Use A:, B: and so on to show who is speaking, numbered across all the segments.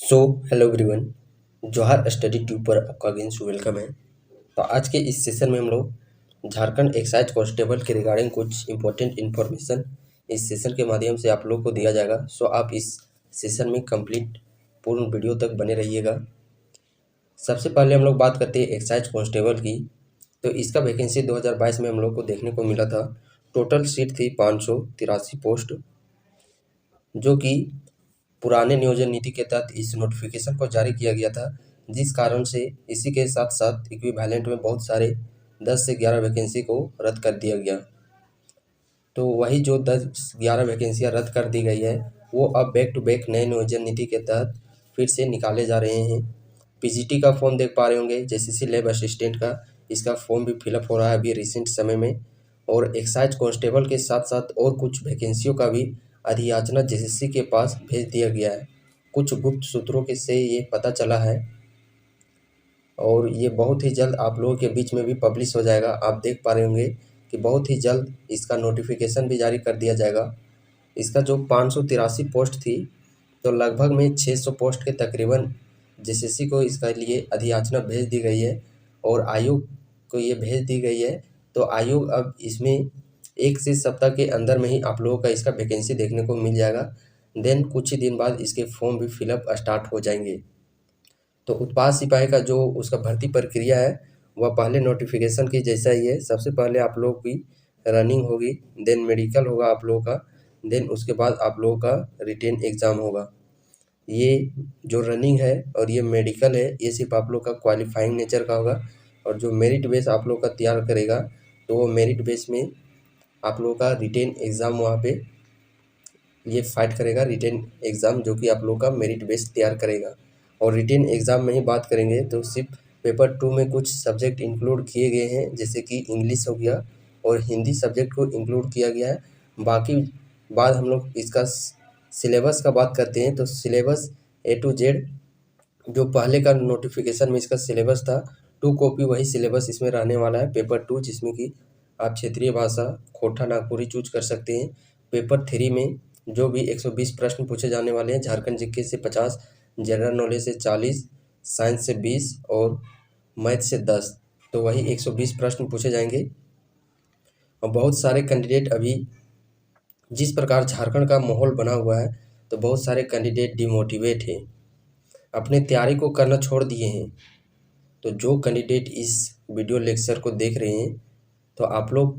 A: So hello everyone. जोहार study tube पर आपका अगेन से वेलकम है। तो आज के इस सेशन में हम लोग झारखंड एक्साइज कांस्टेबल के रिगार्डिंग कुछ इंपॉर्टेंट इन्फॉर्मेशन इस सेशन के माध्यम से आप लोग को दिया जाएगा। सो आप इस सेशन में कंप्लीट पूर्ण वीडियो तक बने रहिएगा। सबसे पहले हम लोग बात करते हैं एक्साइज कांस्टेबल की। तो इसका वैकेंसी 2022 में हम लोग को देखने को मिला था। टोटल सीट थी 583 पोस्ट, जो कि पुराने नियोजन नीति के तहत इस नोटिफिकेशन को जारी किया गया था, जिस कारण से इसी के साथ साथ इक्विवेलेंट में बहुत सारे 10 से 11 वैकेंसी को रद्द कर दिया गया। तो वही जो 10-11 वैकेंसियाँ रद्द कर दी गई है, वो अब बैक टू बैक नए नियोजन नीति के तहत फिर से निकाले जा रहे हैं। पीजीटी का फॉर्म देख पा रहे होंगे, जेसीसी लैब असिस्टेंट का, इसका फॉर्म भी फिलअप हो रहा है अभी रिसेंट समय में। और एक्साइज कांस्टेबल के साथ साथ और कुछ वैकेंसियों का भी अधियाचना जेसीसी के पास भेज दिया गया है। कुछ गुप्त सूत्रों के से ये पता चला है और ये बहुत ही जल्द आप लोगों के बीच में भी पब्लिश हो जाएगा। आप देख पा रहे होंगे कि बहुत ही जल्द इसका नोटिफिकेशन भी जारी कर दिया जाएगा। इसका जो 583 पोस्ट थी, तो लगभग में 600 पोस्ट के तकरीबन जेसीसी को इसका लिए अधियाचना भेज दी गई है और आयोग को ये भेज दी गई है। तो आयोग अब इसमें 1 से सप्ताह के अंदर में ही आप लोगों का इसका वैकेंसी देखने को मिल जाएगा। देन कुछ ही दिन बाद इसके फॉर्म भी फिलअप स्टार्ट हो जाएंगे। तो उत्पाद सिपाही का जो उसका भर्ती प्रक्रिया है, वह पहले नोटिफिकेशन की जैसा ही है। सबसे पहले आप लोग की रनिंग होगी, देन मेडिकल होगा आप लोगों का, देन उसके बाद आप लोगों का रिटेन एग्ज़ाम होगा। ये जो रनिंग है और ये मेडिकल है, ये सिर्फ आप लोग का क्वालिफाइंग नेचर का होगा। और जो मेरिट बेस आप लोग का तैयार करेगा, तो वो मेरिट बेस में आप लोगों का रिटेन एग्ज़ाम वहाँ पे ये फाइट करेगा। रिटेन एग्ज़ाम जो कि आप लोग का मेरिट बेस तैयार करेगा। और रिटेन एग्ज़ाम में ही बात करेंगे तो सिर्फ पेपर 2 में कुछ सब्जेक्ट इंक्लूड किए गए हैं, जैसे कि इंग्लिश हो गया और हिंदी सब्जेक्ट को इंक्लूड किया गया है। बाकी बाद हम लोग इसका सिलेबस का बात करते हैं, तो सिलेबस ए टू जेड जो पहले का नोटिफिकेशन में इसका सिलेबस था, 2 कॉपी वही सिलेबस इसमें रहने वाला है। पेपर 2 जिसमें कि आप क्षेत्रीय भाषा, खोटा नागपुरी चूज कर सकते हैं। पेपर 3 में जो भी 120 प्रश्न पूछे जाने वाले हैं, झारखंड जीके से 50, जनरल नॉलेज से 40, साइंस से 20 और मैथ से 10, तो वही 120 प्रश्न पूछे जाएंगे। और बहुत सारे कैंडिडेट अभी जिस प्रकार झारखंड का माहौल बना हुआ है, तो बहुत सारे कैंडिडेट डिमोटिवेट हैं, अपने तैयारी को करना छोड़ दिए हैं। तो जो कैंडिडेट इस वीडियो लेक्चर को देख रहे हैं, तो आप लोग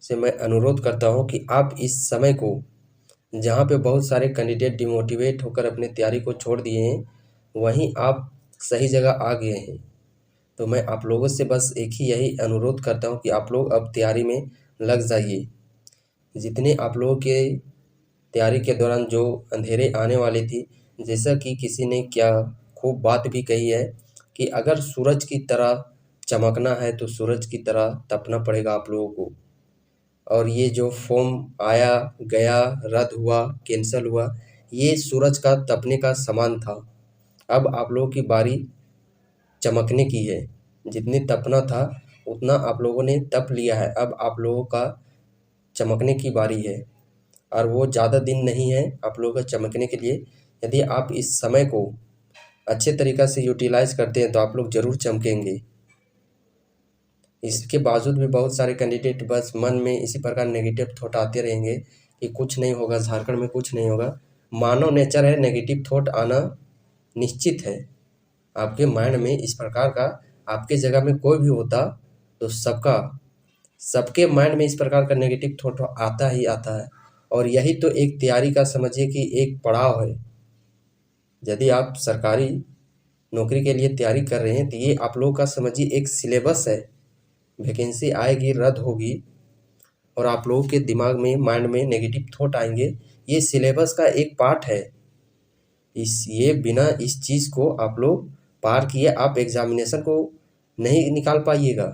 A: से मैं अनुरोध करता हूं कि आप इस समय को, जहां पे बहुत सारे कैंडिडेट डिमोटिवेट होकर अपने तैयारी को छोड़ दिए हैं, वहीं आप सही जगह आ गए हैं। तो मैं आप लोगों से बस एक ही यही अनुरोध करता हूं कि आप लोग अब तैयारी में लग जाइए। जितने आप लोगों के तैयारी के दौरान जो अंधेरे आने वाली थी, जैसा कि किसी ने क्या खूब बात भी कही है कि अगर सूरज की तरह चमकना है तो सूरज की तरह तपना पड़ेगा आप लोगों को। और ये जो फॉर्म आया गया, रद्द हुआ, कैंसिल हुआ, ये सूरज का तपने का समान था। अब आप लोगों की बारी चमकने की है। जितनी तपना था उतना आप लोगों ने तप लिया है, अब आप लोगों का चमकने की बारी है। और वो ज़्यादा दिन नहीं है आप लोगों का चमकने के लिए। यदि आप इस समय को अच्छे तरीक़ा से यूटिलाइज़ करते हैं तो आप लोग ज़रूर चमकेंगे। इसके बावजूद भी बहुत सारे कैंडिडेट बस मन में इसी प्रकार नेगेटिव थॉट आते रहेंगे कि कुछ नहीं होगा, झारखंड में कुछ नहीं होगा। मानव नेचर है, नेगेटिव थॉट आना निश्चित है। आपके माइंड में इस प्रकार का आपके जगह में कोई भी होता तो सबके माइंड में इस प्रकार का नेगेटिव थॉट आता ही आता है। और यही तो एक तैयारी का समझिए कि एक पड़ाव है। यदि आप सरकारी नौकरी के लिए तैयारी कर रहे हैं, तो ये आप लोगों का समझिए एक सिलेबस है। वैकेंसी आएगी, रद्द होगी और आप लोगों के दिमाग में, माइंड में नेगेटिव थॉट आएंगे, ये सिलेबस का एक पार्ट है। ये बिना इस चीज़ को आप लोग पार किए आप एग्जामिनेशन को नहीं निकाल पाइएगा।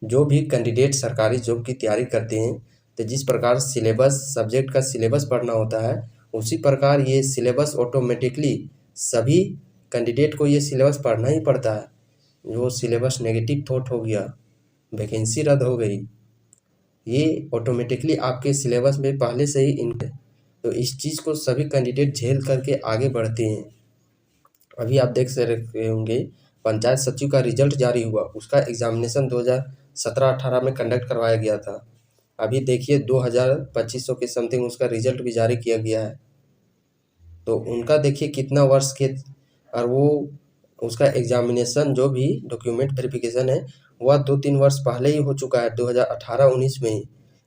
A: जो भी कैंडिडेट सरकारी जॉब की तैयारी करते हैं, तो जिस प्रकार सिलेबस, सब्जेक्ट का सिलेबस पढ़ना होता है, उसी प्रकार ये सिलेबस ऑटोमेटिकली सभी कैंडिडेट को ये सिलेबस पढ़ना ही पड़ता है। वो सिलेबस नेगेटिव थॉट हो गया, वैकेंसी रद्द हो गई, ये ऑटोमेटिकली आपके सिलेबस में पहले से ही तो इस चीज़ को सभी कैंडिडेट झेल करके आगे बढ़ते हैं। अभी आप देख रहे होंगे पंचायत सचिव का रिजल्ट जारी हुआ, उसका एग्जामिनेशन 2017-18 में कंडक्ट करवाया गया था। अभी देखिए 2025 के समथिंग उसका रिजल्ट भी जारी किया गया है। तो उनका देखिए कितना वर्ष के, और वो उसका एग्जामिनेशन जो भी डॉक्यूमेंट वेरिफिकेशन है वह 2-3 वर्ष पहले ही हो चुका है, 2018-19 में ही।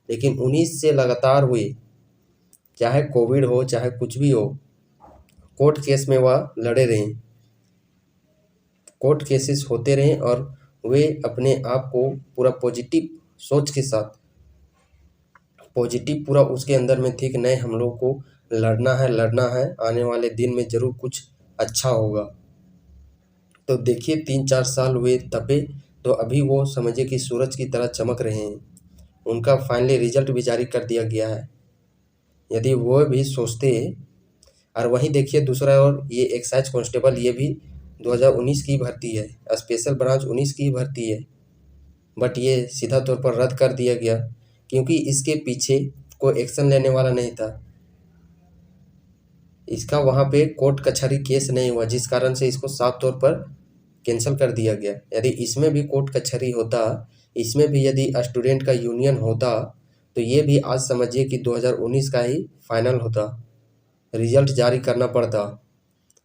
A: लेकिन 19 से लगातार हुए, चाहे कोविड हो चाहे कुछ भी हो, कोर्ट केस में वह लड़े रहे, कोर्ट केसेस होते रहे और वे अपने आप को पूरा पॉजिटिव सोच के साथ, पॉजिटिव पूरा उसके अंदर में थी कि नहीं हम लोग को लड़ना है, आने वाले दिन में ज़रूर कुछ अच्छा होगा। तो देखिए 3-4 साल हुए तपे, तो अभी वो समझिए कि सूरज की तरह चमक रहे हैं। उनका फाइनली रिजल्ट भी जारी कर दिया गया है। यदि वो भी सोचते, और वहीं देखिए दूसरा ओर ये एक्साइज कांस्टेबल, ये भी 2019 की भर्ती है, स्पेशल ब्रांच 19 की भर्ती है, बट ये सीधा तौर पर रद्द कर दिया गया क्योंकि इसके पीछे कोई एक्शन लेने वाला नहीं था। इसका वहाँ पे कोर्ट कचहरी केस नहीं हुआ, जिस कारण से इसको साफ तौर पर कैंसिल कर दिया गया। यदि इसमें भी कोर्ट कचहरी होता, इसमें भी यदि स्टूडेंट का यूनियन होता, तो ये भी आज समझिए कि 2019 का ही फाइनल होता, रिजल्ट जारी करना पड़ता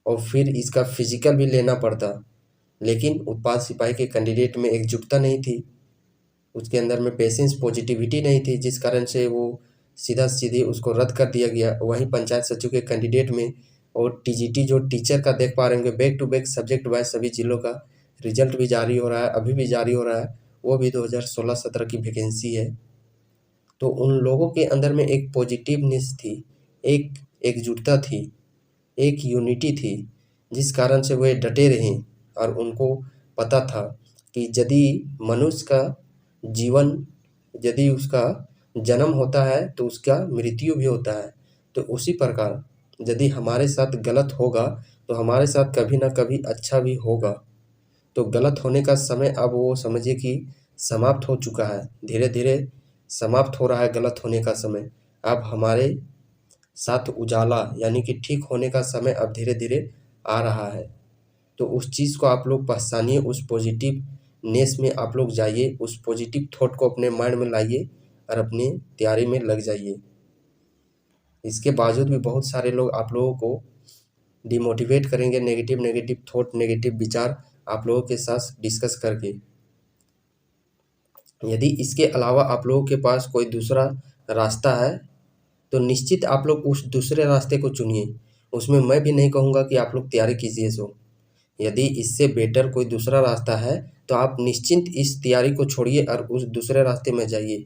A: और फिर इसका फिजिकल भी लेना पड़ता। लेकिन उत्पाद सिपाही के कैंडिडेट में एकजुटता नहीं थी, उसके अंदर में पेशेंस पॉजिटिविटी नहीं थी, जिस कारण से वो सीधा सीधे उसको रद्द कर दिया गया। वहीं पंचायत सचिव के कैंडिडेट में और टीजीटी जो टीचर का देख पा रहे होंगे, back to back subject wise सभी जिलों का रिजल्ट भी जारी हो रहा है, अभी भी जारी हो रहा है, वो भी 2016-17 की वैकेंसी है। तो उन लोगों के अंदर में एक पॉजिटिवनेस थी, एक एकजुटता थी, एक यूनिटी थी, जिस कारण से वे डटे रहे और उनको पता था कि यदि मनुष्य का जीवन, यदि उसका जन्म होता है तो उसका मृत्यु भी होता है। तो उसी प्रकार यदि हमारे साथ गलत होगा तो हमारे साथ कभी ना कभी अच्छा भी होगा। तो गलत होने का समय अब वो समझिए कि समाप्त हो चुका है, धीरे धीरे समाप्त हो रहा है गलत होने का समय। अब हमारे साथ उजाला यानी कि ठीक होने का समय अब धीरे धीरे आ रहा है। तो उस चीज़ को आप लोग पहचानिए, उस पॉजिटिवनेस में आप लोग जाइए, उस पॉजिटिव थॉट को अपने माइंड में लाइए और अपनी तैयारी में लग जाइए। इसके बावजूद भी बहुत सारे लोग आप लोगों को डिमोटिवेट करेंगे, नेगेटिव थॉट, नेगेटिव विचार आप लोगों के साथ डिस्कस करके। यदि इसके अलावा आप लोगों के पास कोई दूसरा रास्ता है तो निश्चित आप लोग उस दूसरे रास्ते को चुनिए। उसमें मैं भी नहीं कहूँगा कि आप लोग तैयारी कीजिए सो। यदि इससे बेटर कोई दूसरा रास्ता है तो आप निश्चिंत इस तैयारी को छोड़िए और उस दूसरे रास्ते में जाइए।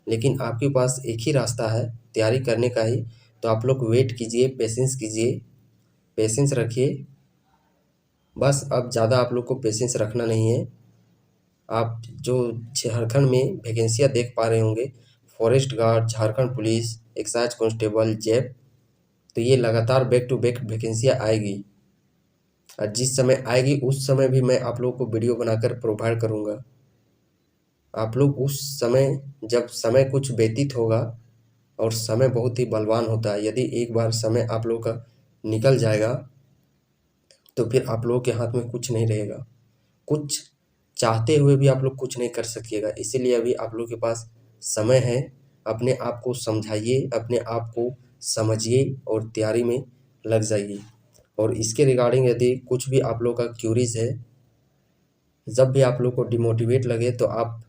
A: लेकिन आपके पास एक ही रास्ता है तैयारी करने का ही, तो आप लोग वेट कीजिए, पेशेंस कीजिए, पेशेंस रखिए। बस अब ज़्यादा आप लोग को पेशेंस रखना नहीं है। आप जो झारखंड में वैकेंसियाँ देख पा रहे होंगे, forest guard, Jharkhand police, excise constable, JAP, तो ये लगातार बैक टू बैक वैकेंसियाँ आएगी और जिस समय आएगी उस समय भी मैं आप लोगों को वीडियो बनाकर प्रोवाइड करूँगा। आप लोग उस समय, जब समय कुछ व्यतीत होगा, और समय बहुत ही बलवान होता है, यदि एक बार समय आप लोग का निकल जाएगा तो फिर आप लोगों के हाथ में कुछ नहीं रहेगा। कुछ चाहते हुए भी आप लोग कुछ नहीं कर सकिएगा। इसीलिए अभी आप लोग के पास समय है, अपने आप को समझाइए, अपने आप को समझिए और तैयारी में लग जाइए। और इसके रिगार्डिंग यदि कुछ भी आप लोग का क्यूरीज है, जब भी आप लोग को डिमोटिवेट लगे तो आप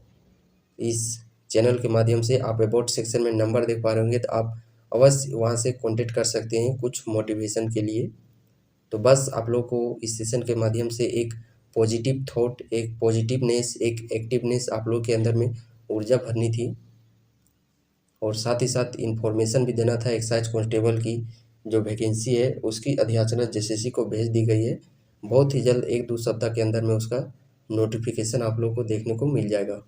A: इस चैनल के माध्यम से आप अबाउट सेक्शन में नंबर देख पा रहे होंगे, तो आप अवश्य वहाँ से कॉन्टेक्ट कर सकते हैं कुछ मोटिवेशन के लिए। तो बस आप लोग को इस सेशन के माध्यम से एक पॉजिटिव थॉट, एक पॉजिटिवनेस, एक एक्टिवनेस आप लोग के अंदर में ऊर्जा भरनी थी, और साथ ही साथ इन्फॉर्मेशन भी देना था। एक्साइज कांस्टेबल की जो वैकेंसी है उसकी अधियाचना जेसीसी को भेज दी गई है। बहुत ही जल्द 1-2 सप्ताह के अंदर में उसका नोटिफिकेशन आप लोग को देखने को मिल जाएगा।